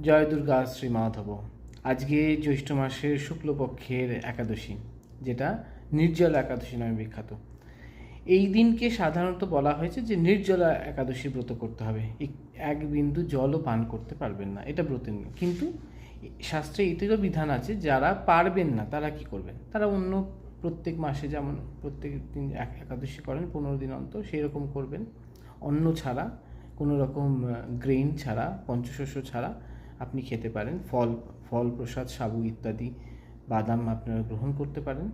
জয় দুর্গা শ্রী মাধব। আজকে জ্যৈষ্ঠ মাসের শুক্লপক্ষের একাদশী, যেটা নির্জলা একাদশী নামে বিখ্যাত। এই দিনকে সাধারণত বলা হয়েছে যে নির্জলা একাদশী ব্রত করতে হবে, এক বিন্দু জলও পান করতে পারবেন না, এটা ব্রতের নিয়ম। কিন্তু শাস্ত্রে এটিরও বিধান আছে, যারা পারবেন না তারা কি করবেন, তারা অন্য প্রত্যেক মাসে যেমন প্রত্যেক দিন একাদশী করেন 15 দিন অন্তর, সেই রকম করবেন। অন্ন ছাড়া, কোনো রকম গ্রেইন ছাড়া, পঞ্চশস্য ছাড়া আপনি খেতে পারেন। ফল প্রসাদ, সাবু ইত্যাদি, বাদাম আপনারা গ্রহণ করতে পারেন।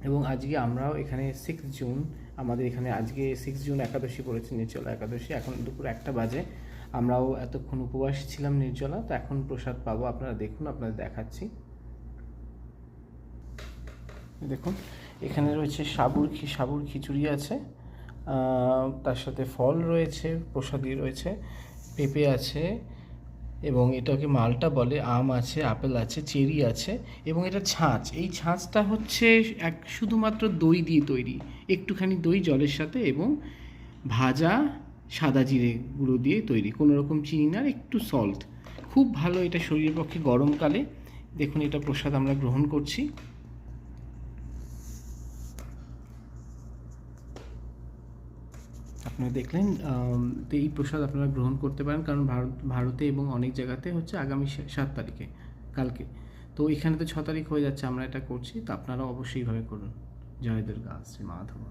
এবং আজকে আমরাও এখানে 6 জুন, আমাদের এখানে আজকে 6 জুন একাদশী পড়েছে, নির্জলা একাদশী। এখন দুপুর 1টা বাজে, আমরাও এতক্ষণ উপবাস ছিলাম নির্জলা, তো এখন প্রসাদ পাবো। আপনারা দেখুন, আপনাদের দেখাচ্ছি। দেখুন, এখানে রয়েছে সাবুর খিচুড়ি আছে, তার সাথে ফল রয়েছে, প্রসাদী রয়েছে, পেঁপে আছে, এবং এটাকে মালটা বলে, আম আছে, আপেল আছে, চেরি আছে, এবং এটা ছাঁচ। এই ছাঁচটা হচ্ছে শুধুমাত্র দই দিয়ে তৈরি, একটুখানি দই জলের সাথে, এবং ভাজা সাদা জিরে গুঁড়ো দিয়ে তৈরি, কোনো রকম চিনি না, একটু সল্ট। খুব ভালো এটা শরীরের পক্ষে গরমকালে। দেখুন, এটা প্রসাদ আমরা গ্রহণ করছি। আপনারা দেখলেন, তো এই প্রসাদ আপনারা গ্রহণ করতে পারেন, কারণ ভারতে এবং অনেক জায়গাতে হচ্ছে আগামী 7 তারিখে, কালকে। তো এখানে তো 6 তারিখ হয়ে যাচ্ছে, আমরা এটা করছি, তো আপনারাও অবশ্যই এইভাবে করুন। জয় দুর্গা শ্রী মাধব।